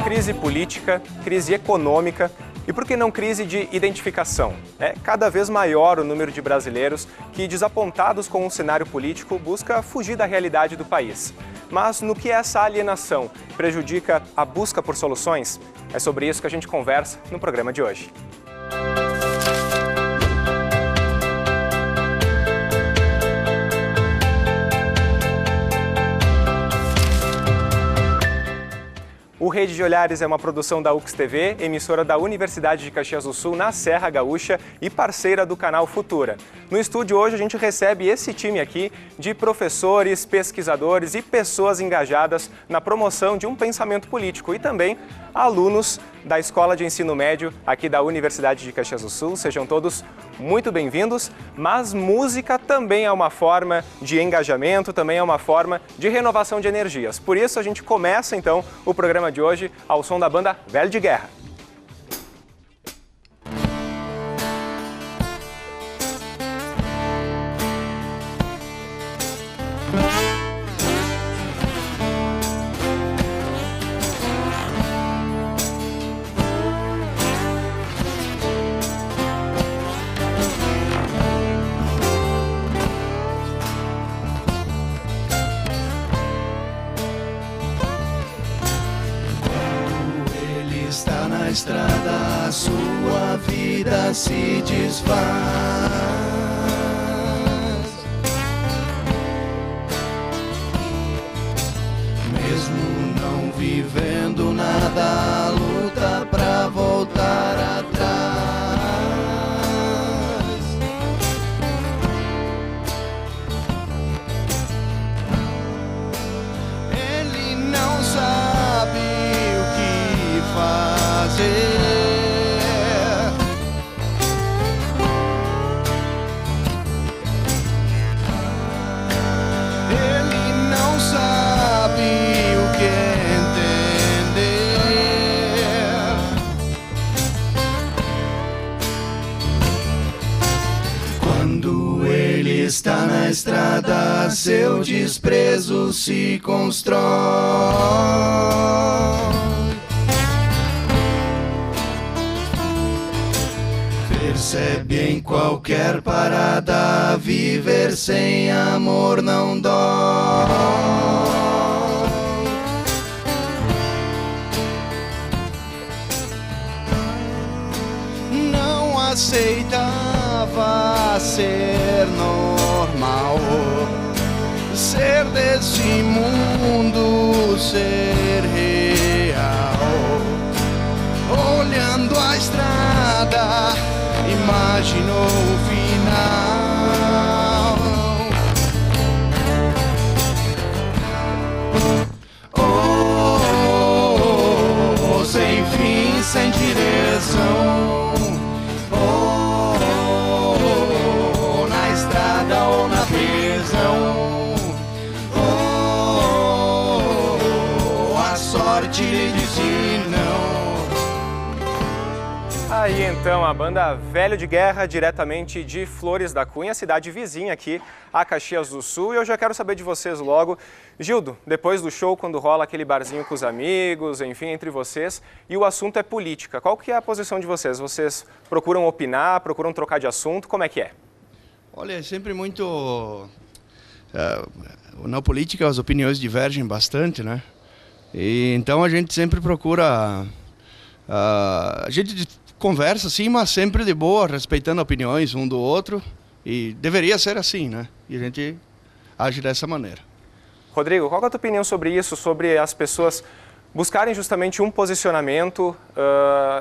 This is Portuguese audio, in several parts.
crise política, crise econômica e, por que não, crise de identificação. É cada vez maior o número de brasileiros que, desapontados com o cenário político, busca fugir da realidade do país. Mas no que essa alienação prejudica a busca por soluções? É sobre isso que a gente conversa no programa de hoje. O Rede de Olhares é uma produção da UX-TV, emissora da Universidade de Caxias do Sul, na Serra Gaúcha e parceira do canal Futura. No estúdio hoje a gente recebe esse time aqui de professores, pesquisadores e pessoas engajadas na promoção de um pensamento político e também alunos da Escola de Ensino Médio aqui da Universidade de Caxias do Sul. Sejam todos muito bem-vindos, mas música também é uma forma de engajamento, também é uma forma de renovação de energias. Por isso a gente começa então o programa de hoje ao som da banda Velho de Guerra. Estrada, a sua vida se desfaz. Mesmo não vivendo nada, luta pra voltar atrás. Ele não sabe o que fazer. Ele não sabe o que entender. Quando ele está na estrada, seu desprezo se constrói. Percebe em qualquer parada, viver sem amor não dói. Não aceitava ser normal, ser desse mundo, ser real. Olhando a estrada, imaginou o final. Oh, sem fim, sem direção. Oh, na estrada ou na prisão. Oh, a sorte lhe disse não. Aí então a banda Velho de Guerra, diretamente de Flores da Cunha, cidade vizinha aqui a Caxias do Sul. E eu já quero saber de vocês logo, Gildo, depois do show, quando rola aquele barzinho com os amigos, enfim, entre vocês, e o assunto é política, qual que é a posição de vocês? Vocês procuram opinar, procuram trocar de assunto, como é que é? Olha, é sempre muito... na política as opiniões divergem bastante, né? E então a gente sempre procura... a gente conversa, sim, mas sempre de boa, respeitando opiniões um do outro. E deveria ser assim, né? E a gente age dessa maneira. Rodrigo, qual é a tua opinião sobre isso? Sobre as pessoas buscarem justamente um posicionamento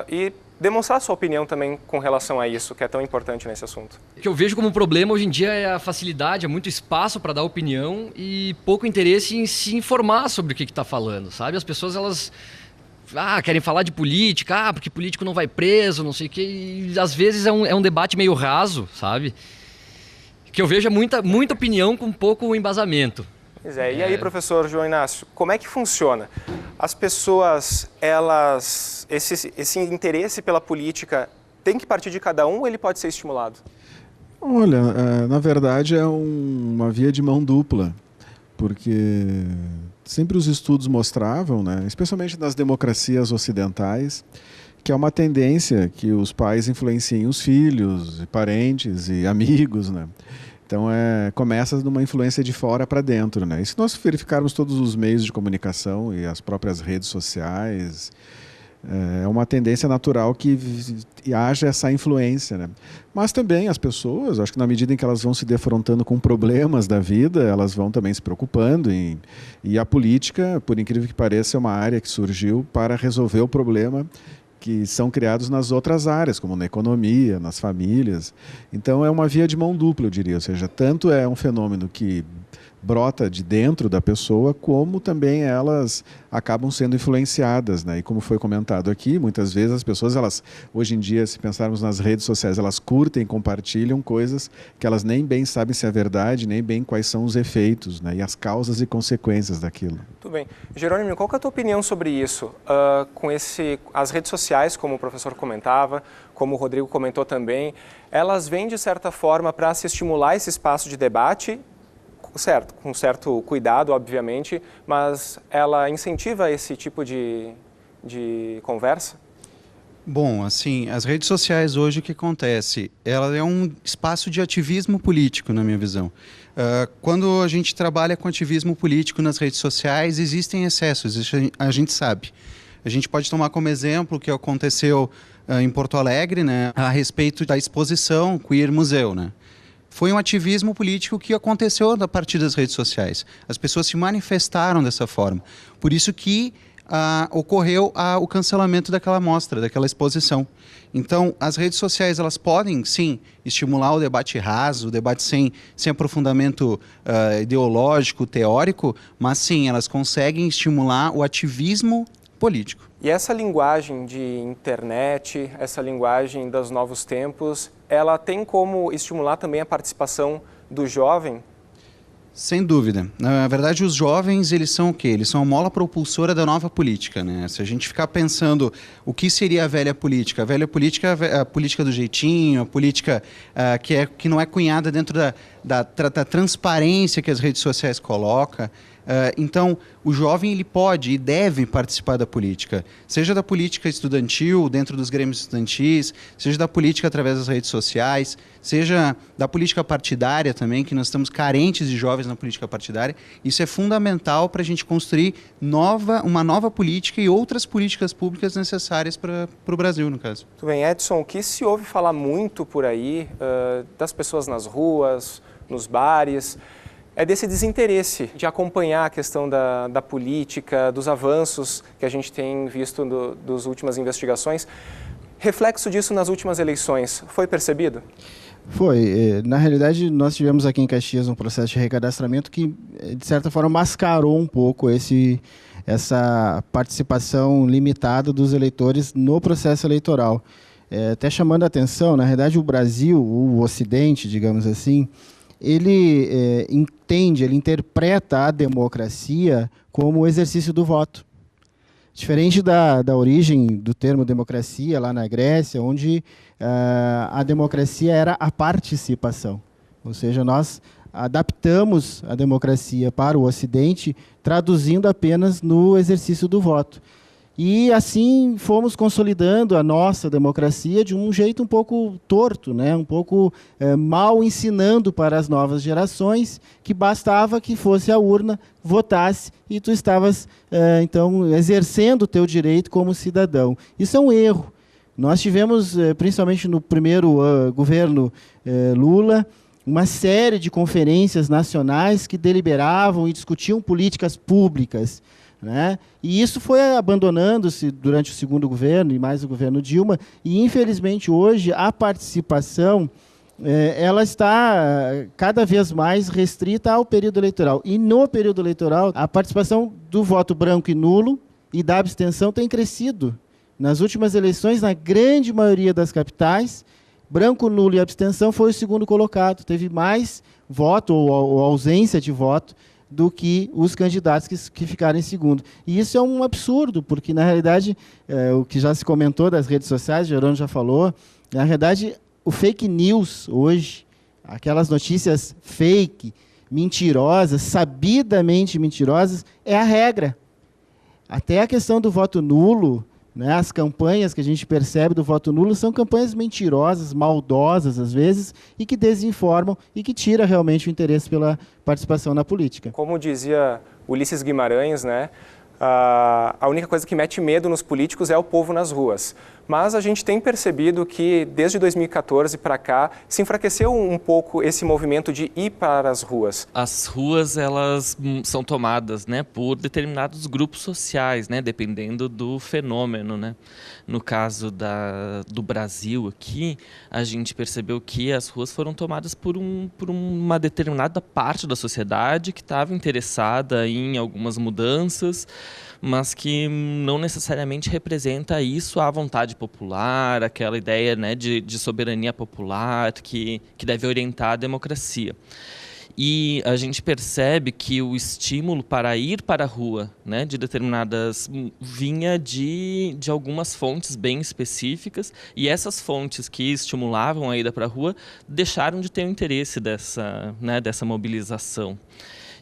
e demonstrar sua opinião também com relação a isso, que é tão importante nesse assunto. O que eu vejo como problema hoje em dia é a facilidade, é muito espaço para dar opinião e pouco interesse em se informar sobre o que está falando, sabe? As pessoas, elas... querem falar de política, porque político não vai preso, não sei o quê. E às vezes é um debate meio raso, sabe? Que eu vejo muita opinião com pouco embasamento. Pois é. E aí, professor João Inácio, como é que funciona? As pessoas, esse interesse pela política tem que partir de cada um ou ele pode ser estimulado? Olha, na verdade é uma via de mão dupla. porque sempre os estudos mostravam, né, especialmente nas democracias ocidentais, que é uma tendência que os pais influenciem os filhos, parentes e amigos, né? Então, começa numa influência de fora para dentro, né? E se nós verificarmos todos os meios de comunicação e as próprias redes sociais, é uma tendência natural que haja essa influência, né? Mas também as pessoas, acho que na medida em que elas vão se defrontando com problemas da vida, elas vão também se preocupando. E a política, por incrível que pareça, é uma área que surgiu para resolver o problema que são criados nas outras áreas, como na economia, nas famílias. Então é uma via de mão dupla, eu diria. Ou seja, tanto é um fenômeno que brota de dentro da pessoa, como também elas acabam sendo influenciadas, né? E como foi comentado aqui, muitas vezes as pessoas, hoje em dia, se pensarmos nas redes sociais, elas curtem, compartilham coisas que elas nem bem sabem se é verdade, nem bem quais são os efeitos, né? E as causas e consequências daquilo. Muito bem. Jerônimo, qual que é a tua opinião sobre isso? As redes sociais, como o professor comentava, como o Rodrigo comentou também, elas vêm, de certa forma, para se estimular esse espaço de debate, certo, com certo cuidado, obviamente, mas ela incentiva esse tipo de conversa? Bom, assim, as redes sociais hoje, o que acontece? Ela é um espaço de ativismo político, na minha visão. Quando a gente trabalha com ativismo político nas redes sociais, existem excessos, a gente sabe. A gente pode tomar como exemplo o que aconteceu em Porto Alegre, né, a respeito da exposição Queer Museu, né? Foi um ativismo político que aconteceu a partir das redes sociais. As pessoas se manifestaram dessa forma. Por isso que ocorreu o cancelamento daquela mostra, daquela exposição. Então, as redes sociais, elas podem, sim, estimular o debate raso, o debate sem aprofundamento ideológico, teórico, mas sim, elas conseguem estimular o ativismo político. E essa linguagem de internet, essa linguagem dos novos tempos, ela tem como estimular também a participação do jovem? Sem dúvida. Na verdade, os jovens, eles são o quê? Eles são a mola propulsora da nova política, né? Se a gente ficar pensando o que seria a velha política é a política do jeitinho, a política que não é cunhada dentro da transparência que as redes sociais colocam. Então, o jovem ele pode e deve participar da política, seja da política estudantil, dentro dos grêmios estudantis, seja da política através das redes sociais, seja da política partidária também, que nós estamos carentes de jovens na política partidária. Isso é fundamental para a gente construir uma nova política e outras políticas públicas necessárias para o Brasil, no caso. Muito bem, Edson, o que se ouve falar muito por aí das pessoas nas ruas, nos bares, é desse desinteresse de acompanhar a questão da política, dos avanços que a gente tem visto das últimas investigações. Reflexo disso nas últimas eleições, foi percebido? Foi. Na realidade, nós tivemos aqui em Caxias um processo de recadastramento que, de certa forma, mascarou um pouco essa participação limitada dos eleitores no processo eleitoral. Até chamando a atenção, na realidade, o Brasil, o Ocidente, digamos assim, ele ele interpreta a democracia como o exercício do voto. Diferente da origem do termo democracia, lá na Grécia, onde a democracia era a participação. Ou seja, nós adaptamos a democracia para o Ocidente, traduzindo apenas no exercício do voto. E assim fomos consolidando a nossa democracia de um jeito um pouco torto, né? Um pouco mal ensinando para as novas gerações que bastava que fosse a urna, votasse e tu estavas, então, exercendo o teu direito como cidadão. Isso é um erro. Nós tivemos, principalmente no primeiro governo Lula, uma série de conferências nacionais que deliberavam e discutiam políticas públicas, né? E isso foi abandonando-se durante o segundo governo e mais o governo Dilma, e infelizmente hoje a participação ela está cada vez mais restrita ao período eleitoral. E no período eleitoral a participação do voto branco e nulo e da abstenção tem crescido. Nas últimas eleições, na grande maioria das capitais, branco, nulo e abstenção foi o segundo colocado. Teve mais voto ou ausência de voto do que os candidatos que ficaram em segundo. E isso é um absurdo, porque, na realidade, o que já se comentou das redes sociais, o Jerônimo já falou, na realidade, o fake news hoje, aquelas notícias fake, mentirosas, sabidamente mentirosas, é a regra. Até a questão do voto nulo, né, as campanhas que a gente percebe do voto nulo são campanhas mentirosas, maldosas às vezes, e que desinformam e que tiram realmente o interesse pela participação na política. Como dizia Ulisses Guimarães, né, a única coisa que mete medo nos políticos é o povo nas ruas. Mas a gente tem percebido que, desde 2014 para cá, se enfraqueceu um pouco esse movimento de ir para as ruas. As ruas, elas são tomadas, né, por determinados grupos sociais, né, dependendo do fenômeno, né. No caso do Brasil aqui, a gente percebeu que as ruas foram tomadas por uma determinada parte da sociedade que estava interessada em algumas mudanças, mas que não necessariamente representa isso à vontade popular, aquela ideia, né, de soberania popular que deve orientar a democracia. E a gente percebe que o estímulo para ir para a rua, né, de determinadas, vinha de algumas fontes bem específicas, e essas fontes que estimulavam a ida para a rua deixaram de ter o interesse dessa mobilização.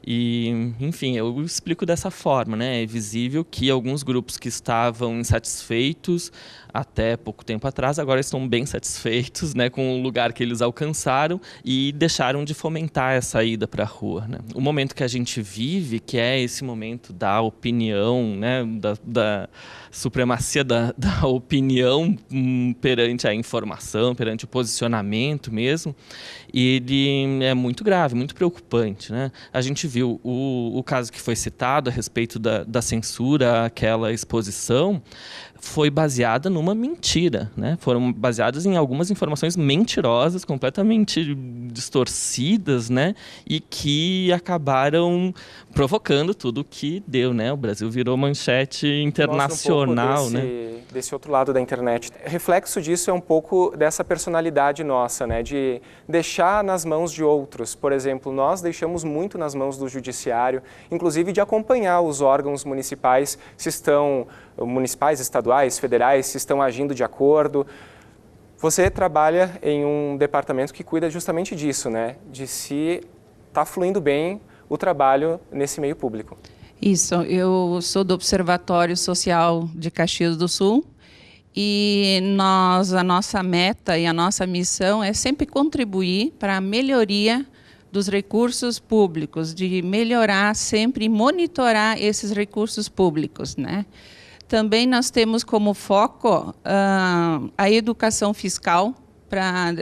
E, enfim, eu explico dessa forma, né? É visível que alguns grupos que estavam insatisfeitos até pouco tempo atrás, agora estão bem satisfeitos, né, com o lugar que eles alcançaram e deixaram de fomentar essa ida para a rua, né? O momento que a gente vive, que é esse momento da opinião, né, da supremacia da opinião perante a informação, perante o posicionamento mesmo, ele é muito grave, muito preocupante, né? A gente viu o caso que foi citado a respeito da censura àquela exposição, foi baseada numa mentira, né? Foram baseadas em algumas informações mentirosas, completamente distorcidas, né? E que acabaram provocando tudo o que deu, né? O Brasil virou manchete internacional, Mostra um pouco né? desse outro lado da internet. Reflexo disso é um pouco dessa personalidade nossa, né? De deixar nas mãos de outros. Por exemplo, nós deixamos muito nas mãos do judiciário, inclusive de acompanhar os órgãos municipais, se estão municipais, estaduais, federais, se estão agindo de acordo. Você trabalha em um departamento que cuida justamente disso, né? De se está fluindo bem o trabalho nesse meio público. Isso, eu sou do Observatório Social de Caxias do Sul e a nossa meta e a nossa missão é sempre contribuir para a melhoria dos recursos públicos, de melhorar sempre e monitorar esses recursos públicos, né? Também nós temos como foco a educação fiscal,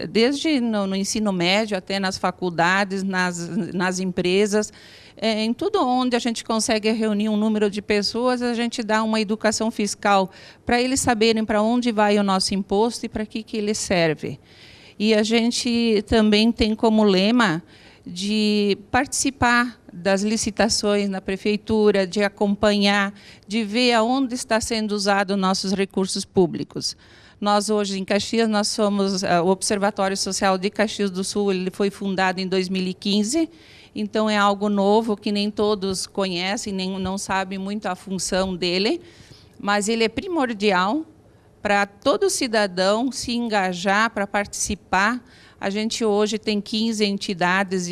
desde no ensino médio até nas faculdades, nas empresas, em tudo onde a gente consegue reunir um número de pessoas, a gente dá uma educação fiscal para eles saberem para onde vai o nosso imposto e para que ele serve. E a gente também tem como lema de participar das licitações na prefeitura, de acompanhar, de ver aonde está sendo usado nossos recursos públicos. Nós hoje em Caxias, nós somos o Observatório Social de Caxias do Sul, ele foi fundado em 2015, então é algo novo que nem todos conhecem, nem não sabem muito a função dele, mas ele é primordial para todo cidadão se engajar, para participar. A gente hoje tem 15 entidades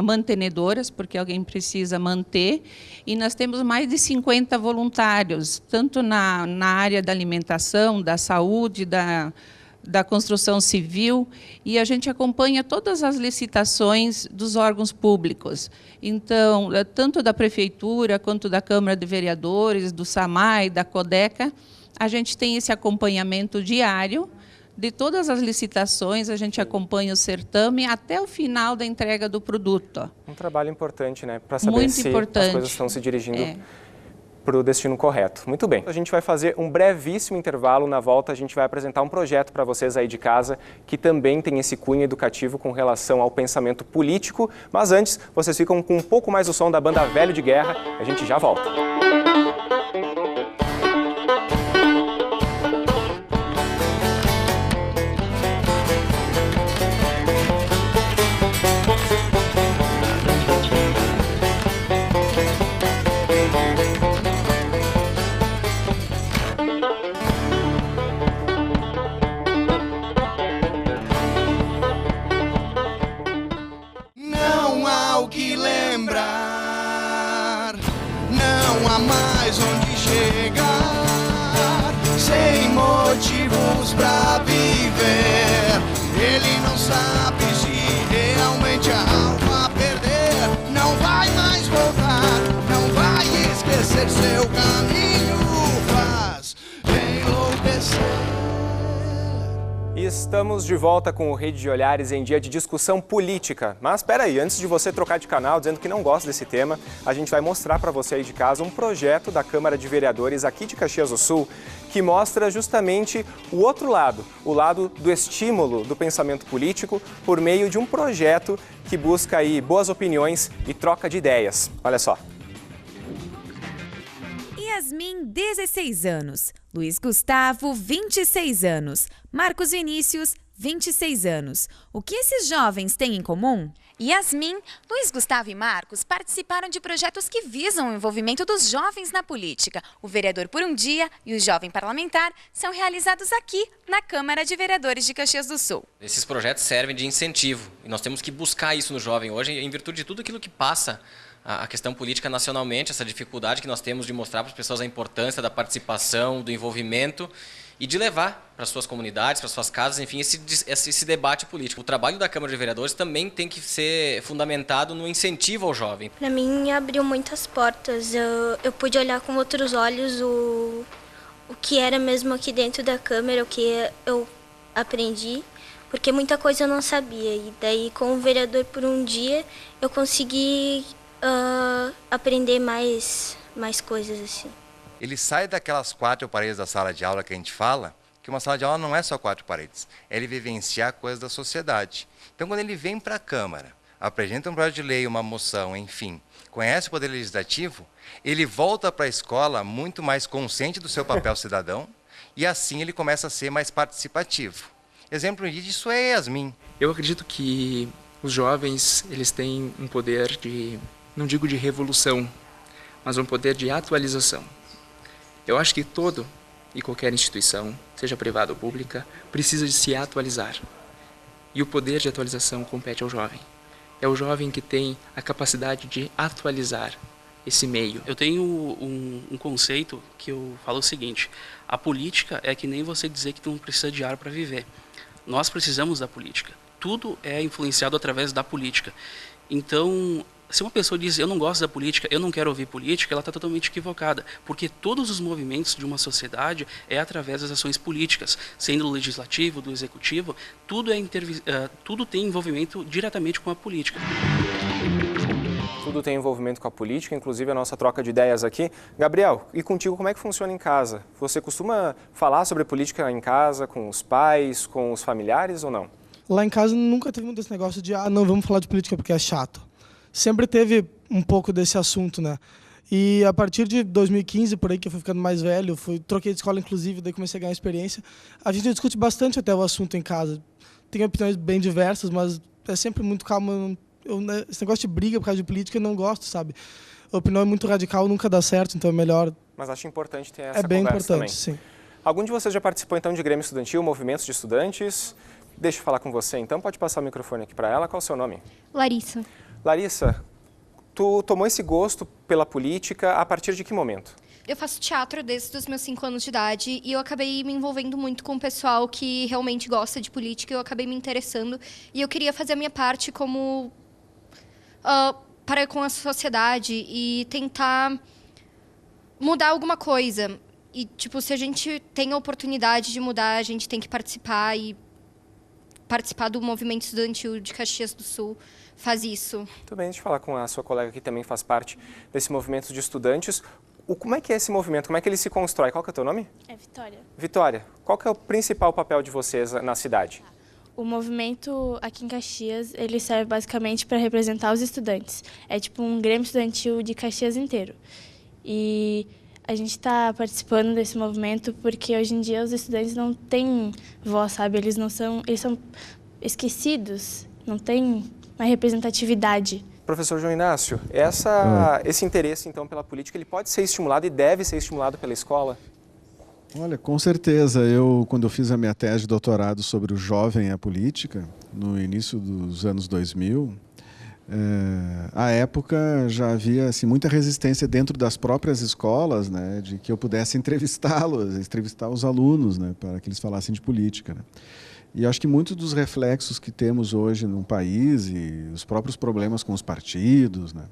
mantenedoras, porque alguém precisa manter, e nós temos mais de 50 voluntários, tanto na área da alimentação, da saúde, da construção civil, e a gente acompanha todas as licitações dos órgãos públicos. Então, tanto da Prefeitura, quanto da Câmara de Vereadores, do SAMAI, da CODECA, a gente tem esse acompanhamento diário de todas as licitações, a gente acompanha o certame até o final da entrega do produto. Um trabalho importante, né? Para saber se as coisas estão se dirigindo para o destino correto. Muito bem. A gente vai fazer um brevíssimo intervalo. Na volta, a gente vai apresentar um projeto para vocês aí de casa que também tem esse cunho educativo com relação ao pensamento político. Mas antes, vocês ficam com um pouco mais do som da banda Velho de Guerra. A gente já volta. Não há há mais onde chegar, sem motivos pra viver. Ele não sabe se realmente há algo a perder. Não vai mais voltar, não vai esquecer seu caminho, faz enlouquecer. Estamos de volta com o Rede de Olhares em dia de discussão política. Mas espera aí, antes de você trocar de canal dizendo que não gosta desse tema, a gente vai mostrar para você aí de casa um projeto da Câmara de Vereadores aqui de Caxias do Sul que mostra justamente o outro lado, o lado do estímulo do pensamento político por meio de um projeto que busca aí boas opiniões e troca de ideias. Olha só. Yasmin, 16 anos. Luiz Gustavo, 26 anos. Marcos Vinícius, 26 anos. O que esses jovens têm em comum? Yasmin, Luiz Gustavo e Marcos participaram de projetos que visam o envolvimento dos jovens na política. O Vereador por um Dia e o Jovem Parlamentar são realizados aqui, na Câmara de Vereadores de Caxias do Sul. Esses projetos servem de incentivo e nós temos que buscar isso no jovem hoje, em virtude de tudo aquilo que passa a questão política nacionalmente, essa dificuldade que nós temos de mostrar para as pessoas a importância da participação, do envolvimento e de levar para as suas comunidades, para as suas casas, enfim, esse debate político. O trabalho da Câmara de Vereadores também tem que ser fundamentado no incentivo ao jovem. Para mim, abriu muitas portas. Eu pude olhar com outros olhos o que era mesmo aqui dentro da Câmara, o que eu aprendi, porque muita coisa eu não sabia. E daí, com o Vereador por um Dia, eu consegui aprender mais coisas assim. Ele sai daquelas 4 paredes da sala de aula que a gente fala, que uma sala de aula não é só 4 paredes, é ele vivenciar coisas da sociedade. Então, quando ele vem para a Câmara, apresenta um projeto de lei, uma moção, enfim, conhece o Poder Legislativo, ele volta para a escola muito mais consciente do seu papel cidadão e assim ele começa a ser mais participativo. Exemplo disso é Yasmin. Eu acredito que os jovens, eles têm um poder de, não digo de revolução, mas um poder de atualização. Eu acho que todo e qualquer instituição, seja privada ou pública, precisa de se atualizar. E o poder de atualização compete ao jovem. É o jovem que tem a capacidade de atualizar esse meio. Eu tenho um conceito que eu falo o seguinte: a política é que nem você dizer que tu não precisa de ar para viver. Nós precisamos da política. Tudo é influenciado através da política. Então, se uma pessoa diz, eu não gosto da política, eu não quero ouvir política, ela está totalmente equivocada. Porque todos os movimentos de uma sociedade é através das ações políticas, sendo do legislativo, do executivo, tudo tem envolvimento diretamente com a política. Tudo tem envolvimento com a política, inclusive a nossa troca de ideias aqui. Gabriel, e contigo, como é que funciona em casa? Você costuma falar sobre política em casa, com os pais, com os familiares ou não? Lá em casa nunca teve muito esse negócio de, não vamos falar de política porque é chato. Sempre teve um pouco desse assunto, né? E a partir de 2015, por aí, que eu fui ficando mais velho, troquei de escola, inclusive, daí comecei a ganhar experiência, a gente discute bastante até o assunto em casa. Tem opiniões bem diversas, mas é sempre muito calmo. Esse negócio de briga por causa de política eu não gosto, sabe? A opinião é muito radical, nunca dá certo, então é melhor... Mas acho importante ter essa conversa também. É bem importante, também. sim. Algum de vocês já participou, então, de Grêmio Estudantil, movimentos de estudantes? Deixa eu falar com você, então. Pode passar o microfone aqui para ela. Qual é o seu nome? Larissa. Larissa, tu tomou esse gosto pela política a partir de que momento? Eu faço teatro desde os meus 5 anos de idade e eu acabei me envolvendo muito com o pessoal que realmente gosta de política. Eu acabei me interessando e eu queria fazer a minha parte como... para com a sociedade e tentar mudar alguma coisa. E, tipo, se a gente tem a oportunidade de mudar, a gente tem que participar e participar do movimento estudantil de Caxias do Sul faz isso. Muito bem, deixa eu falar com a sua colega que também faz parte desse movimento de estudantes. Como é que é esse movimento? Como é que ele se constrói? Qual que é o teu nome? É Vitória. Vitória, qual que é o principal papel de vocês na cidade? O movimento aqui em Caxias, ele serve basicamente para representar os estudantes. É tipo um Grêmio Estudantil de Caxias inteiro. E a gente está participando desse movimento porque hoje em dia os estudantes não têm voz, sabe? Eles são esquecidos, não tem uma representatividade. Professor João Inácio, esse interesse então pela política, ele pode ser estimulado e deve ser estimulado pela escola? Olha, com certeza. Quando eu fiz a minha tese de doutorado sobre o jovem e a política, no início dos anos 2000, À época já havia assim, muita resistência dentro das próprias escolas, né, de que eu pudesse entrevistar os alunos, né, para que eles falassem de política, né. E acho que muitos dos reflexos que temos hoje no país e os próprios problemas com os partidos, né,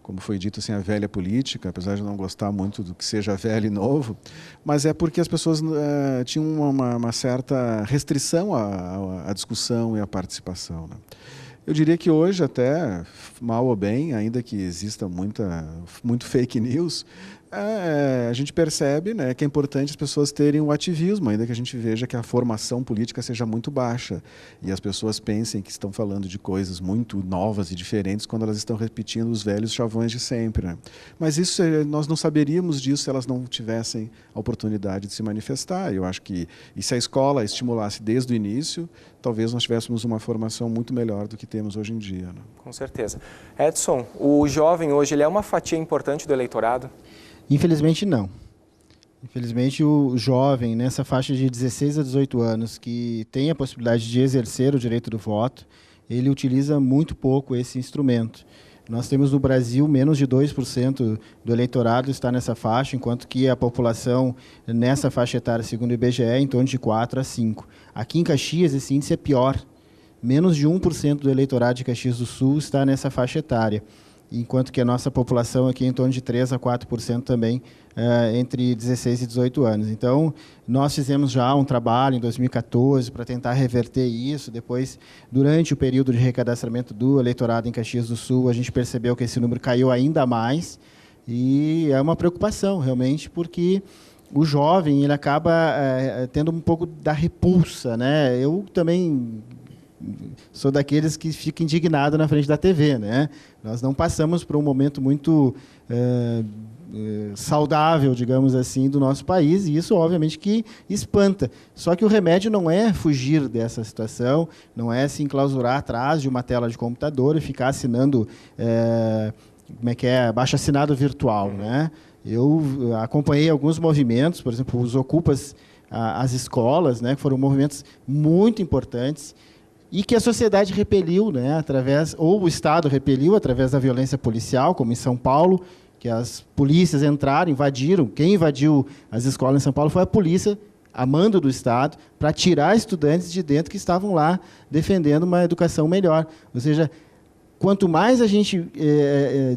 como foi dito, assim, a velha política, apesar de eu não gostar muito do que seja velho e novo, mas é porque as pessoas tinham uma certa restrição à discussão e à participação, né. Eu diria que hoje, até, mal ou bem, ainda que exista muito fake news, a gente percebe, né, que é importante as pessoas terem o ativismo, ainda que a gente veja que a formação política seja muito baixa e as pessoas pensem que estão falando de coisas muito novas e diferentes quando elas estão repetindo os velhos chavões de sempre, né? Mas isso, nós não saberíamos disso se elas não tivessem a oportunidade de se manifestar. Eu acho que, e se a escola estimulasse desde o início, talvez nós tivéssemos uma formação muito melhor do que temos hoje em dia, né? Com certeza. Edson, o jovem hoje ele é uma fatia importante do eleitorado? Infelizmente, não. Infelizmente, o jovem, nessa faixa de 16 a 18 anos, que tem a possibilidade de exercer o direito do voto, ele utiliza muito pouco esse instrumento. Nós temos no Brasil menos de 2% do eleitorado está nessa faixa, enquanto que a população nessa faixa etária, segundo o IBGE, é em torno de 4 a 5. Aqui em Caxias, esse índice é pior. Menos de 1% do eleitorado de Caxias do Sul está nessa faixa etária, enquanto que a nossa população aqui é em torno de 3 a 4% também, entre 16 e 18 anos. Então, nós fizemos já um trabalho em 2014 para tentar reverter isso. Depois, durante o período de recadastramento do eleitorado em Caxias do Sul, a gente percebeu que esse número caiu ainda mais, e é uma preocupação, realmente, porque o jovem ele acaba tendo um pouco da repulsa, né? Eu também sou daqueles que ficam indignados na frente da TV, né? Nós não passamos por um momento muito saudável, digamos assim, do nosso país, e isso, obviamente, que espanta. Só que o remédio não é fugir dessa situação, não é se enclausurar atrás de uma tela de computador e ficar assinando, abaixo-assinado virtual, né? Eu acompanhei alguns movimentos, por exemplo, os Ocupas as Escolas, né, que foram movimentos muito importantes, e que a sociedade repeliu, né, ou o Estado repeliu através da violência policial, como em São Paulo, que as polícias entraram, invadiram. Quem invadiu as escolas em São Paulo foi a polícia, a mando do Estado, para tirar estudantes de dentro que estavam lá defendendo uma educação melhor. Ou seja, quanto mais a gente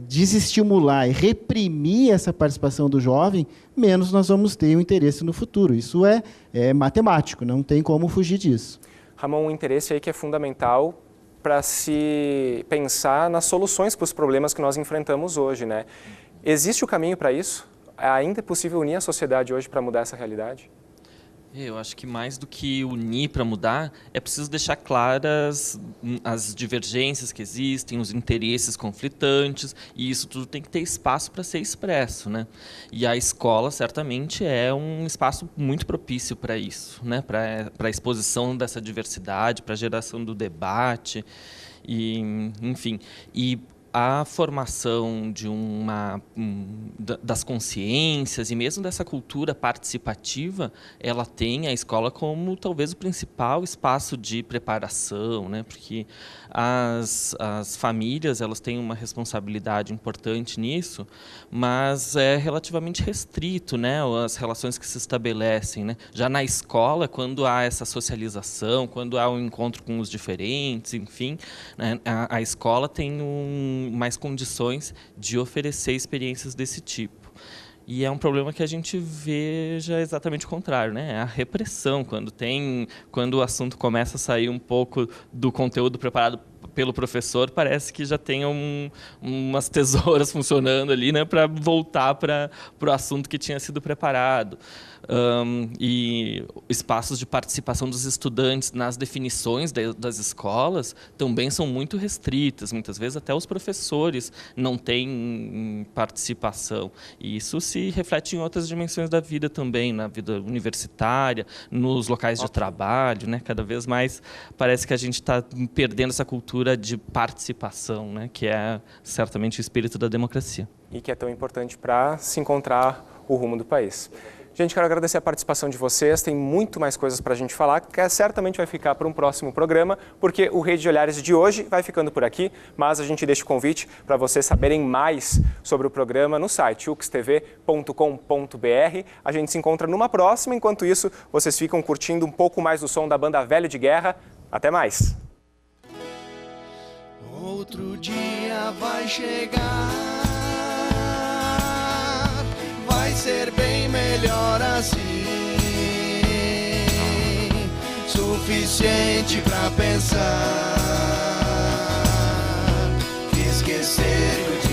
desestimular e reprimir essa participação do jovem, menos nós vamos ter o interesse no futuro. Isso é matemático, não tem como fugir disso. Ramon, um interesse aí que é fundamental para se pensar nas soluções para os problemas que nós enfrentamos hoje, né? Existe o caminho para isso? Ainda é possível unir a sociedade hoje para mudar essa realidade? Eu acho que mais do que unir para mudar, é preciso deixar claras as divergências que existem, os interesses conflitantes, e isso tudo tem que ter espaço para ser expresso, né? E a escola, certamente, é um espaço muito propício para isso, né? Para a exposição dessa diversidade, para a geração do debate, e, enfim. E a formação das consciências e mesmo dessa cultura participativa, ela tem a escola como talvez o principal espaço de preparação, né? Porque as famílias elas têm uma responsabilidade importante nisso, mas é relativamente restrito, né? As relações que se estabelecem, né? Já na escola, quando há essa socialização, quando há um encontro com os diferentes, enfim, né? A escola tem mais condições de oferecer experiências desse tipo. E é um problema que a gente veja exatamente o contrário, né? A repressão, quando o assunto começa a sair um pouco do conteúdo preparado pelo professor, parece que já tem umas tesouras funcionando ali, né, para voltar para o assunto que tinha sido preparado. E espaços de participação dos estudantes nas definições das escolas também são muito restritas. Muitas vezes até os professores não têm participação. E isso se reflete em outras dimensões da vida também, na vida universitária, nos locais de trabalho, né? Cada vez mais parece que a gente está perdendo essa cultura de participação, né? Que é certamente o espírito da democracia. E que é tão importante para se encontrar o rumo do país. Gente, quero agradecer a participação de vocês, tem muito mais coisas para a gente falar, que certamente vai ficar para um próximo programa, porque o Rede de Olhares de hoje vai ficando por aqui, mas a gente deixa o convite para vocês saberem mais sobre o programa no site uxtv.com.br. A gente se encontra numa próxima, enquanto isso, vocês ficam curtindo um pouco mais do som da banda Velho de Guerra. Até mais! Outro dia vai chegar, vai ser bem melhor assim, suficiente pra pensar, esquecer que